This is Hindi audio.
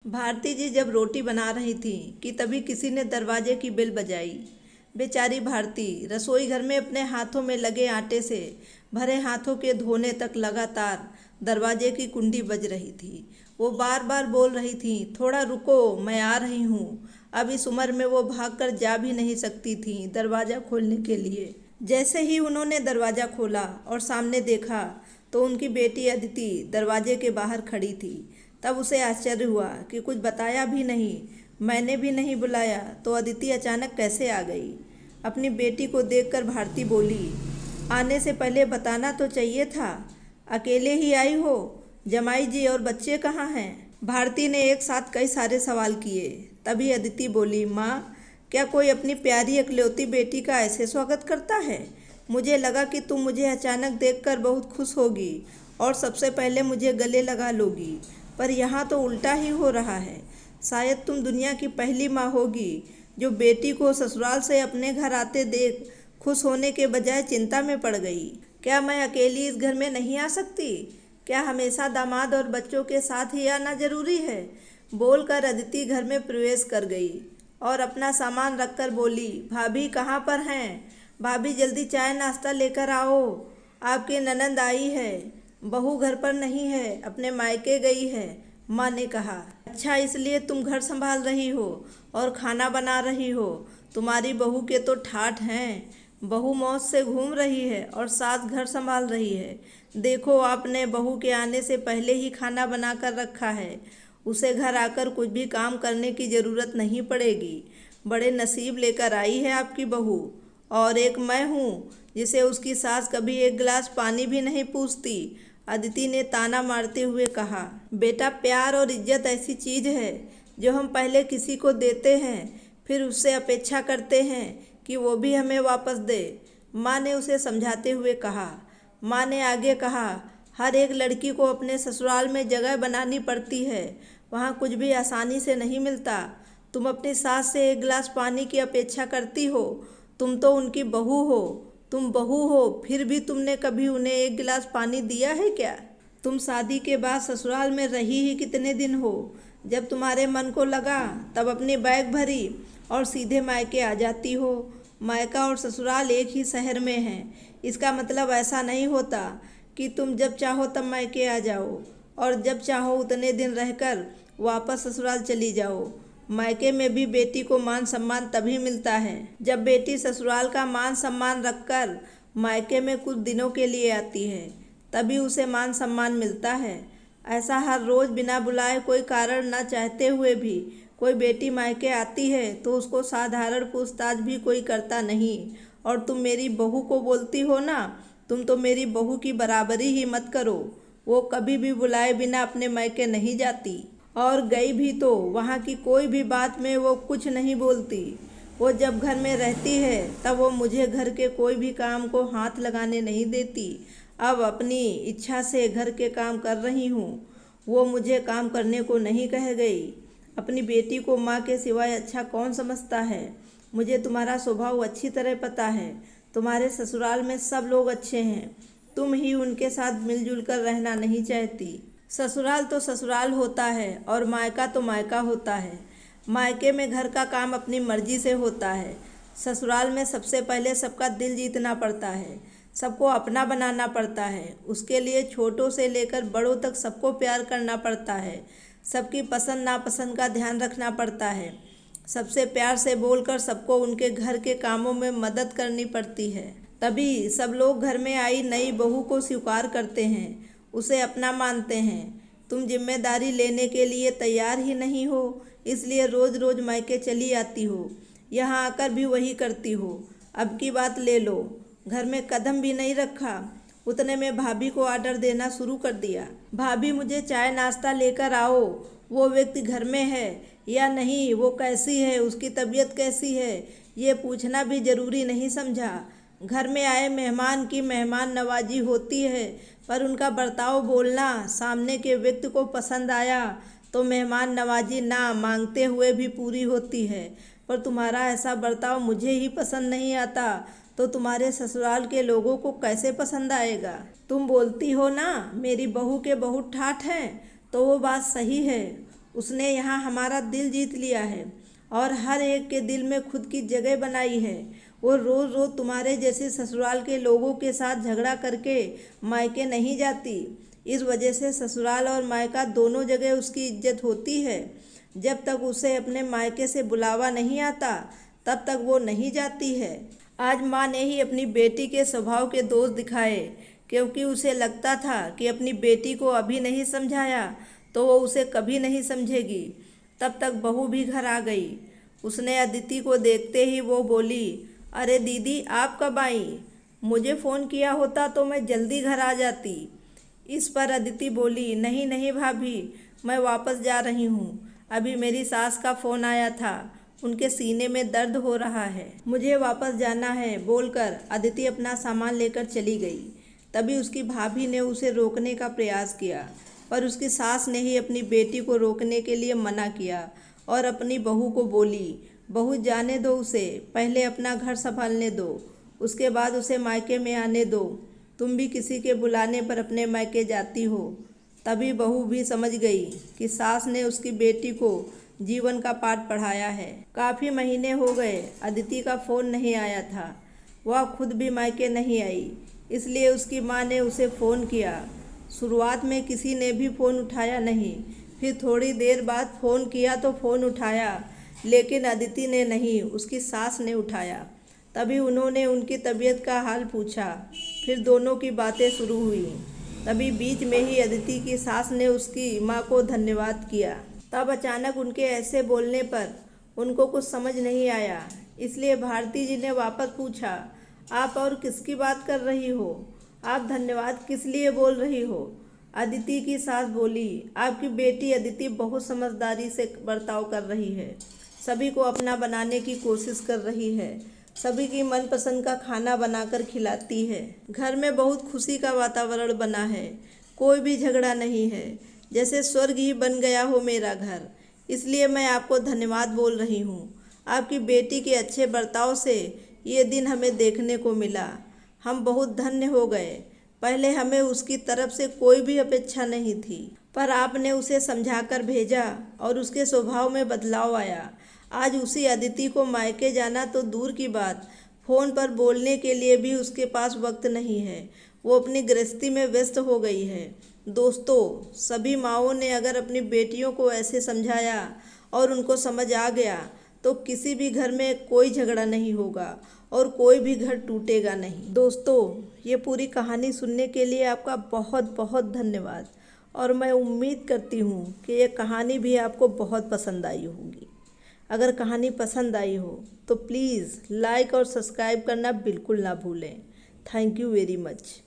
भारती जी जब रोटी बना रही थी कि तभी किसी ने दरवाजे की बेल बजाई। बेचारी भारती रसोई घर में अपने हाथों में लगे आटे से भरे हाथों के धोने तक लगातार दरवाजे की कुंडी बज रही थी। वो बार बार बोल रही थी, थोड़ा रुको, मैं आ रही हूँ। अब इस उम्र में वो भागकर जा भी नहीं सकती थी दरवाज़ा खोलने के लिए। जैसे ही उन्होंने दरवाज़ा खोला और सामने देखा तो उनकी बेटी अदिति दरवाजे के बाहर खड़ी थी। तब उसे आश्चर्य हुआ कि कुछ बताया भी नहीं, मैंने भी नहीं बुलाया तो अदिति अचानक कैसे आ गई। अपनी बेटी को देखकर भारती बोली, आने से पहले बताना तो चाहिए था। अकेले ही आई हो? जमाई जी और बच्चे कहाँ हैं? भारती ने एक साथ कई सारे सवाल किए। तभी अदिति बोली, माँ, क्या कोई अपनी प्यारी इकलौती बेटी का ऐसे स्वागत करता है? मुझे लगा कि तुम मुझे अचानक देखकर बहुत खुश होगी और सबसे पहले मुझे गले लगा लोगी, पर यहाँ तो उल्टा ही हो रहा है। शायद तुम दुनिया की पहली माँ होगी जो बेटी को ससुराल से अपने घर आते देख खुश होने के बजाय चिंता में पड़ गई। क्या मैं अकेली इस घर में नहीं आ सकती? क्या हमेशा दामाद और बच्चों के साथ ही आना जरूरी है? बोलकर अदिति घर में प्रवेश कर गई और अपना सामान रखकर बोली, भाभी कहाँ पर हैं? भाभी जल्दी चाय नाश्ता लेकर आओ, आपकी ननंद आई है। बहू घर पर नहीं है, अपने मायके गई है, माँ ने कहा। अच्छा, इसलिए तुम घर संभाल रही हो और खाना बना रही हो। तुम्हारी बहू के तो ठाठ हैं। बहू मौज से घूम रही है और सास घर संभाल रही है। देखो, आपने बहू के आने से पहले ही खाना बना कर रखा है। उसे घर आकर कुछ भी काम करने की ज़रूरत नहीं पड़ेगी। बड़े नसीब लेकर आई है आपकी बहू। और एक मैं हूँ जिसे उसकी सास कभी एक गिलास पानी भी नहीं पूछती, अदिति ने ताना मारते हुए कहा। बेटा, प्यार और इज्जत ऐसी चीज़ है जो हम पहले किसी को देते हैं, फिर उससे अपेक्षा करते हैं कि वो भी हमें वापस दे, माँ ने उसे समझाते हुए कहा। माँ ने आगे कहा, हर एक लड़की को अपने ससुराल में जगह बनानी पड़ती है। वहाँ कुछ भी आसानी से नहीं मिलता। तुम अपनी सास से एक गिलास पानी की अपेक्षा करती हो। तुम तो उनकी बहू हो। तुम बहू हो, फिर भी तुमने कभी उन्हें एक गिलास पानी दिया है क्या? तुम शादी के बाद ससुराल में रही ही कितने दिन हो? जब तुम्हारे मन को लगा तब अपनी बैग भरी और सीधे मायके आ जाती हो। मायका और ससुराल एक ही शहर में हैं। इसका मतलब ऐसा नहीं होता कि तुम जब चाहो तब मायके आ जाओ और जब चाहो उतने दिन रहकर वापस ससुराल चली जाओ। मायके में भी बेटी को मान सम्मान तभी मिलता है जब बेटी ससुराल का मान सम्मान रखकर मायके में कुछ दिनों के लिए आती है, तभी उसे मान सम्मान मिलता है। ऐसा हर रोज़ बिना बुलाए कोई कारण न चाहते हुए भी कोई बेटी मायके आती है तो उसको साधारण पूछताछ भी कोई करता नहीं। और तुम मेरी बहू को बोलती हो ना, तुम तो मेरी बहू की बराबरी ही मत करो। वो कभी भी बुलाए बिना अपने मायके नहीं जाती, और गई भी तो वहाँ की कोई भी बात में वो कुछ नहीं बोलती। वो जब घर में रहती है तब वो मुझे घर के कोई भी काम को हाथ लगाने नहीं देती। अब अपनी इच्छा से घर के काम कर रही हूँ, वो मुझे काम करने को नहीं कह गई। अपनी बेटी को माँ के सिवाय अच्छा कौन समझता है? मुझे तुम्हारा स्वभाव अच्छी तरह पता है। तुम्हारे ससुराल में सब लोग अच्छे हैं, तुम ही उनके साथ मिलजुल कर रहना नहीं चाहती। ससुराल तो ससुराल होता है और मायका तो मायका होता है। मायके में घर का काम अपनी मर्जी से होता है। ससुराल में सबसे पहले सबका दिल जीतना पड़ता है, सबको अपना बनाना पड़ता है। उसके लिए छोटों से लेकर बड़ों तक सबको प्यार करना पड़ता है। सबकी पसंद नापसंद का ध्यान रखना पड़ता है। सबसे प्यार से बोलकर सबको उनके घर के कामों में मदद करनी पड़ती है। तभी सब लोग घर में आई नई बहू को स्वीकार करते हैं, उसे अपना मानते हैं। तुम जिम्मेदारी लेने के लिए तैयार ही नहीं हो, इसलिए रोज़ रोज़ मायके चली आती हो। यहाँ आकर भी वही करती हो। अब की बात ले लो, घर में कदम भी नहीं रखा। उतने में भाभी को ऑर्डर देना शुरू कर दिया। भाभी, मुझे चाय नाश्ता लेकर आओ। वो व्यक्ति घर में है या नहीं, वो कैसी है, उसकी तबीयत कैसी है, ये पूछना भी ज़रूरी नहीं समझा। घर में आए मेहमान की मेहमान नवाजी होती है, पर उनका बर्ताव बोलना सामने के व्यक्ति को पसंद आया तो मेहमान नवाजी ना मांगते हुए भी पूरी होती है। पर तुम्हारा ऐसा बर्ताव मुझे ही पसंद नहीं आता तो तुम्हारे ससुराल के लोगों को कैसे पसंद आएगा? तुम बोलती हो ना मेरी बहू के बहुत ठाठ हैं, तो वो बात सही है। उसने यहाँ हमारा दिल जीत लिया है और हर एक के दिल में खुद की जगह बनाई है। वो रोज़ रोज़ तुम्हारे जैसे ससुराल के लोगों के साथ झगड़ा करके मायके नहीं जाती। इस वजह से ससुराल और मायका दोनों जगह उसकी इज्जत होती है। जब तक उसे अपने मायके से बुलावा नहीं आता तब तक वो नहीं जाती है। आज माँ ने ही अपनी बेटी के स्वभाव के दोष दिखाए, क्योंकि उसे लगता था कि अपनी बेटी को अभी नहीं समझाया तो वो उसे कभी नहीं समझेगी। तब तक बहू भी घर आ गई। उसने अदिति को देखते ही वो बोली, अरे दीदी आप कब आई? मुझे फ़ोन किया होता तो मैं जल्दी घर आ जाती। इस पर अदिति बोली, नहीं नहीं भाभी, मैं वापस जा रही हूँ। अभी मेरी सास का फ़ोन आया था, उनके सीने में दर्द हो रहा है, मुझे वापस जाना है बोलकर अदिति अपना सामान लेकर चली गई। तभी उसकी भाभी ने उसे रोकने का प्रयास किया, पर उसकी सास ने ही अपनी बेटी को रोकने के लिए मना किया और अपनी बहू को बोली, बहू जाने दो उसे, पहले अपना घर संभालने दो, उसके बाद उसे मायके में आने दो। तुम भी किसी के बुलाने पर अपने मायके जाती हो। तभी बहू भी समझ गई कि सास ने उसकी बेटी को जीवन का पाठ पढ़ाया है। काफ़ी महीने हो गए अदिति का फ़ोन नहीं आया था। वह खुद भी मायके नहीं आई, इसलिए उसकी माँ ने उसे फ़ोन किया। शुरुआत में किसी ने भी फ़ोन उठाया नहीं, फिर थोड़ी देर बाद फ़ोन किया तो फ़ोन उठाया, लेकिन अदिति ने नहीं, उसकी सास ने उठाया। तभी उन्होंने उनकी तबीयत का हाल पूछा, फिर दोनों की बातें शुरू हुई। तभी बीच में ही अदिति की सास ने उसकी माँ को धन्यवाद किया। तब अचानक उनके ऐसे बोलने पर उनको कुछ समझ नहीं आया, इसलिए भारती जी ने वापस पूछा, आप और किसकी बात कर रही हो? आप धन्यवाद किस लिए बोल रही हो? अदिति की सास बोली, आपकी बेटी अदिति बहुत समझदारी से बर्ताव कर रही है, सभी को अपना बनाने की कोशिश कर रही है, सभी की मनपसंद का खाना बनाकर खिलाती है। घर में बहुत खुशी का वातावरण बना है, कोई भी झगड़ा नहीं है, जैसे स्वर्ग ही बन गया हो मेरा घर। इसलिए मैं आपको धन्यवाद बोल रही हूँ। आपकी बेटी के अच्छे बर्ताव से ये दिन हमें देखने को मिला। हम बहुत धन्य हो गए। पहले हमें उसकी तरफ से कोई भी अपेक्षा नहीं थी, पर आपने उसे समझाकर भेजा और उसके स्वभाव में बदलाव आया। आज उसी अदिति को मायके जाना तो दूर की बात, फ़ोन पर बोलने के लिए भी उसके पास वक्त नहीं है। वो अपनी गृहस्थी में व्यस्त हो गई है। दोस्तों, सभी माँओं ने अगर अपनी बेटियों को ऐसे समझाया और उनको समझ आ गया तो किसी भी घर में कोई झगड़ा नहीं होगा और कोई भी घर टूटेगा नहीं। दोस्तों, ये पूरी कहानी सुनने के लिए आपका बहुत बहुत धन्यवाद और मैं उम्मीद करती हूँ कि ये कहानी भी आपको बहुत पसंद आई होगी। अगर कहानी पसंद आई हो तो प्लीज़ लाइक और सब्सक्राइब करना बिल्कुल ना भूलें। Thank you very much.